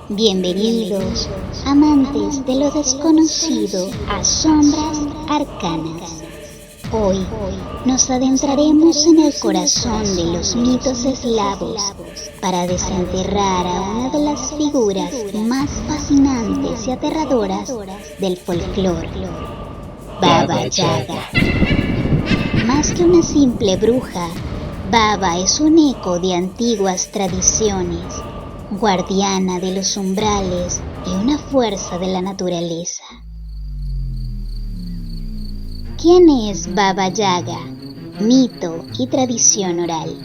Bienvenidos, amantes de lo desconocido, a Sombras Arcanas. Hoy nos adentraremos en el corazón de los mitos eslavos para desenterrar a una de las figuras más fascinantes y aterradoras del folclore, Baba Yaga. Más que una simple bruja, Baba es un eco de antiguas tradiciones, guardiana de los umbrales y una fuerza de la naturaleza. ¿Quién es Baba Yaga? Mito y tradición oral.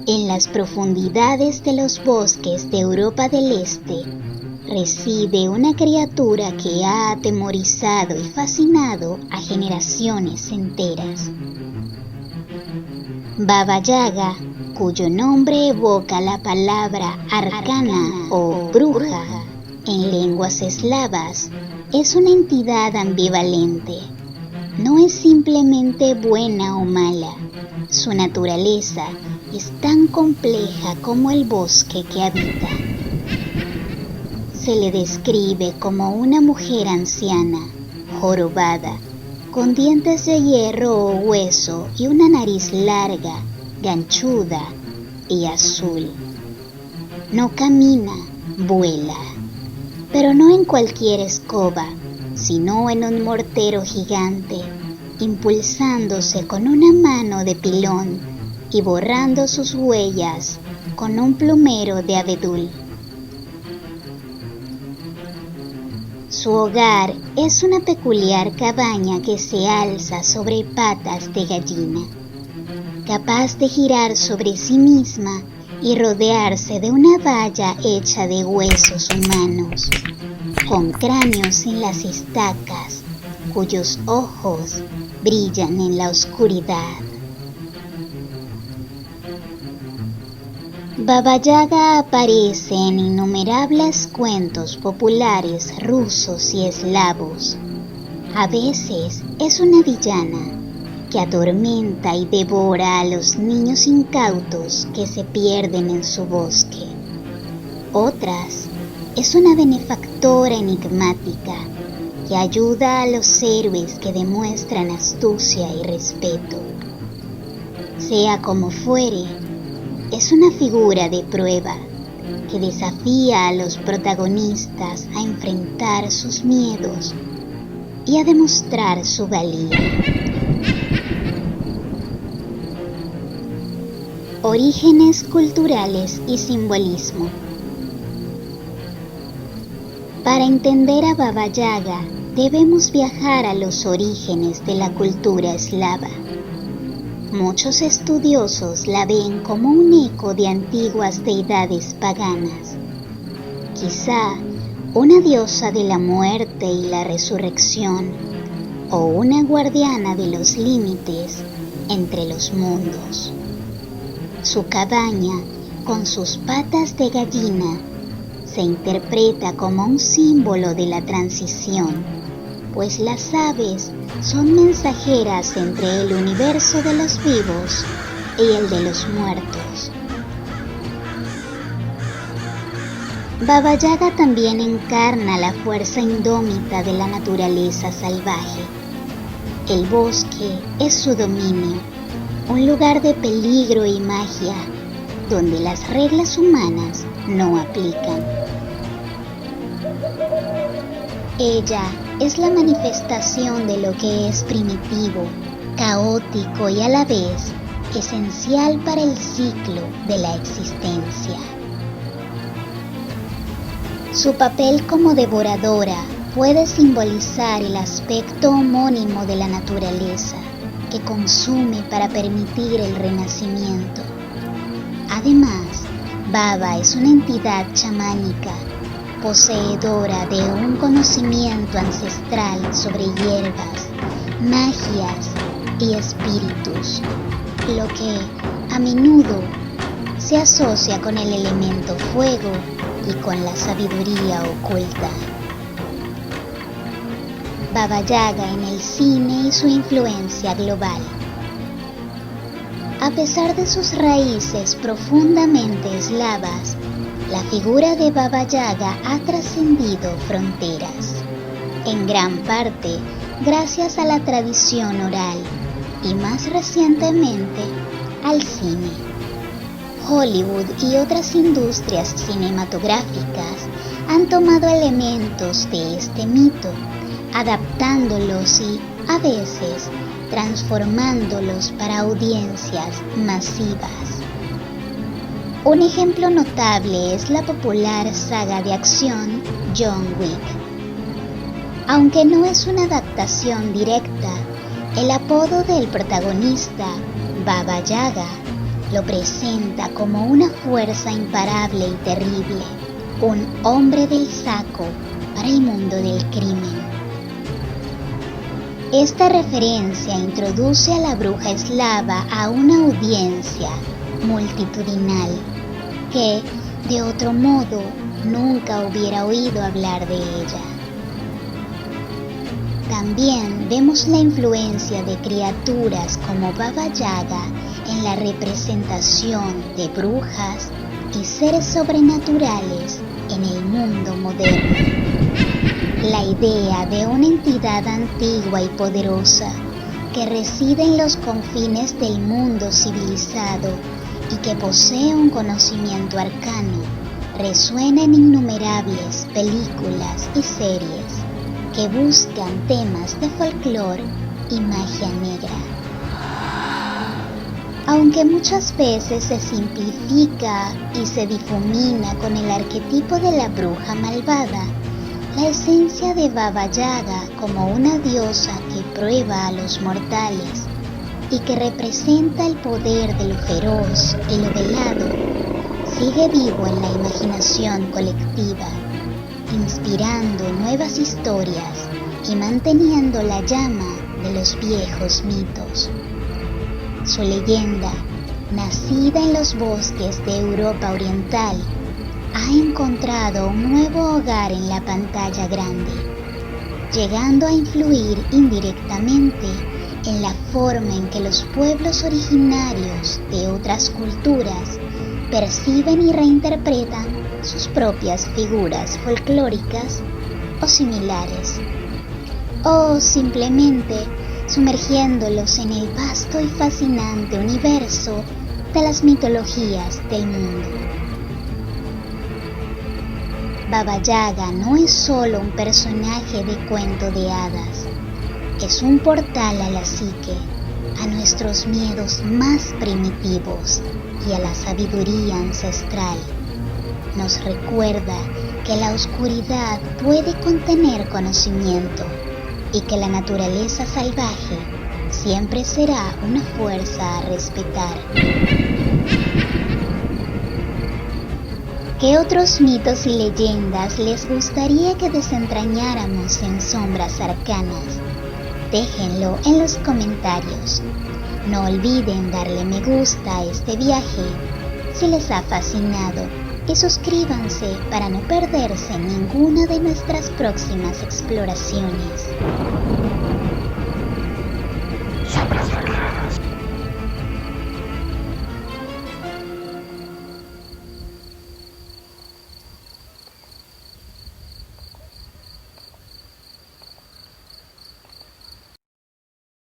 En las profundidades de los bosques de Europa del Este reside una criatura que ha atemorizado y fascinado a generaciones enteras. Baba Yaga, cuyo nombre evoca la palabra arcana o bruja en lenguas eslavas, es una entidad ambivalente. No es simplemente buena o mala. Su naturaleza es tan compleja como el bosque que habita. Se le describe como una mujer anciana, jorobada, con dientes de hierro o hueso y una nariz larga, ganchuda y azul. No camina, vuela, pero no en cualquier escoba, sino en un mortero gigante, impulsándose con una mano de pilón y borrando sus huellas con un plumero de abedul. Su hogar es una peculiar cabaña que se alza sobre patas de gallina, capaz de girar sobre sí misma y rodearse de una valla hecha de huesos humanos, con cráneos en las estacas, cuyos ojos brillan en la oscuridad. Baba Yaga aparece en innumerables cuentos populares rusos y eslavos. A veces es una villana que atormenta y devora a los niños incautos que se pierden en su bosque. Otras es una benefactora enigmática que ayuda a los héroes que demuestran astucia y respeto. Sea como fuere, es una figura de prueba que desafía a los protagonistas a enfrentar sus miedos y a demostrar su valía. Orígenes culturales y simbolismo. Para entender a Baba Yaga, debemos viajar a los orígenes de la cultura eslava. Muchos estudiosos la ven como un eco de antiguas deidades paganas, quizá una diosa de la muerte y la resurrección, o una guardiana de los límites entre los mundos. Su cabaña, con sus patas de gallina, se interpreta como un símbolo de la transición, pues las aves son mensajeras entre el universo de los vivos y el de los muertos. Baba Yaga también encarna la fuerza indómita de la naturaleza salvaje. El bosque es su dominio, un lugar de peligro y magia, donde las reglas humanas no aplican. Ella es la manifestación de lo que es primitivo, caótico y a la vez esencial para el ciclo de la existencia. Su papel como devoradora puede simbolizar el aspecto homónimo de la naturaleza que consume para permitir el renacimiento. Además, Baba es una entidad chamánica, poseedora de un conocimiento ancestral sobre hierbas, magias y espíritus, lo que a menudo se asocia con el elemento fuego y con la sabiduría oculta. Baba Yaga en el cine y su influencia global. A pesar de sus raíces profundamente eslavas, la figura de Baba Yaga ha trascendido fronteras, en gran parte gracias a la tradición oral y más recientemente al cine. Hollywood y otras industrias cinematográficas han tomado elementos de este mito, adaptándolos y, a veces, transformándolos para audiencias masivas. Un ejemplo notable es la popular saga de acción John Wick. Aunque no es una adaptación directa, el apodo del protagonista, Baba Yaga, lo presenta como una fuerza imparable y terrible, un hombre del saco para el mundo del crimen. Esta referencia introduce a la bruja eslava a una audiencia multitudinal que, de otro modo, nunca hubiera oído hablar de ella. También vemos la influencia de criaturas como Baba Yaga en la representación de brujas y seres sobrenaturales en el mundo moderno. La idea de una entidad antigua y poderosa que reside en los confines del mundo civilizado y que posee un conocimiento arcano resuena en innumerables películas y series que buscan temas de folclore y magia negra. Aunque muchas veces se simplifica y se difumina con el arquetipo de la bruja malvada, la esencia de Baba Yaga como una diosa que prueba a los mortales y que representa el poder de lo feroz y lo velado, sigue vivo en la imaginación colectiva, inspirando nuevas historias y manteniendo la llama de los viejos mitos. Su leyenda, nacida en los bosques de Europa Oriental, ha encontrado un nuevo hogar en la pantalla grande, llegando a influir indirectamente en la forma en que los pueblos originarios de otras culturas perciben y reinterpretan sus propias figuras folclóricas o similares, o simplemente sumergiéndolos en el vasto y fascinante universo de las mitologías del mundo. Baba Yaga no es solo un personaje de cuento de hadas, es un portal a la psique, a nuestros miedos más primitivos y a la sabiduría ancestral. Nos recuerda que la oscuridad puede contener conocimiento y que la naturaleza salvaje siempre será una fuerza a respetar. ¿Qué otros mitos y leyendas les gustaría que desentrañáramos en Sombras Arcanas? Déjenlo en los comentarios. No olviden darle me gusta a este viaje si les ha fascinado y suscríbanse para no perderse ninguna de nuestras próximas exploraciones.